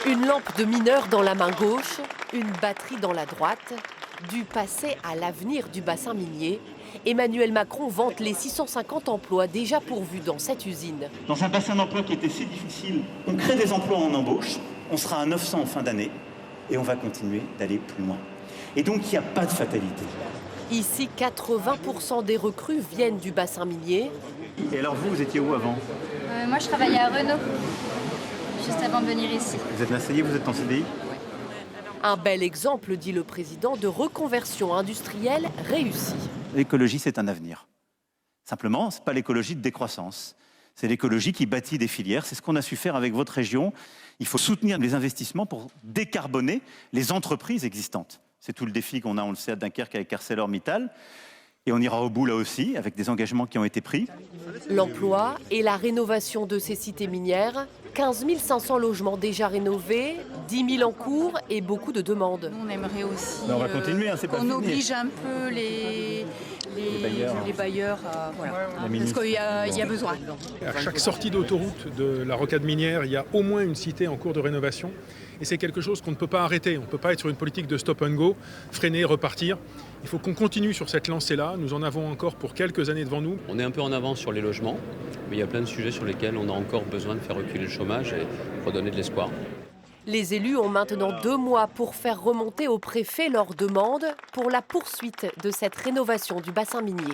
Une lampe de mineur dans la main gauche, une batterie dans la droite. Du passé à l'avenir du bassin minier, Emmanuel Macron vante les 650 emplois déjà pourvus dans cette usine. Dans un bassin d'emploi qui était si difficile, on crée des emplois en embauche, on sera à 900 en fin d'année et on va continuer d'aller plus loin. Et donc il n'y a pas de fatalité. Ici, 80% des recrues viennent du bassin minier. Et alors vous étiez où avant? Moi, je travaillais à Renault, juste avant de venir ici. Vous êtes là, ça y est, vous êtes en CDI? Un bel exemple, dit le président, de reconversion industrielle réussie. L'écologie, c'est un avenir. Simplement, ce n'est pas l'écologie de décroissance. C'est l'écologie qui bâtit des filières. C'est ce qu'on a su faire avec votre région. Il faut soutenir les investissements pour décarboner les entreprises existantes. C'est tout le défi qu'on a, on le sait, à Dunkerque avec ArcelorMittal. Et on ira au bout là aussi, avec des engagements qui ont été pris. L'emploi et la rénovation de ces cités minières, 15 500 logements déjà rénovés, 10 000 en cours et beaucoup de demandes. On aimerait aussi on va continuer, c'est pas qu'on fini. oblige un peu les bailleurs voilà. Parce qu'il y a besoin. À chaque sortie d'autoroute de la rocade minière, il y a au moins une cité en cours de rénovation. Et c'est quelque chose qu'on ne peut pas arrêter. On ne peut pas être sur une politique de stop and go, freiner, repartir. Il faut qu'on continue sur cette lancée-là. Nous en avons encore pour quelques années devant nous. On est un peu en avance sur les logements, mais il y a plein de sujets sur lesquels on a encore besoin de faire reculer le chômage et redonner de l'espoir. Les élus ont maintenant 2 mois pour faire remonter au préfet leur demande pour la poursuite de cette rénovation du bassin minier.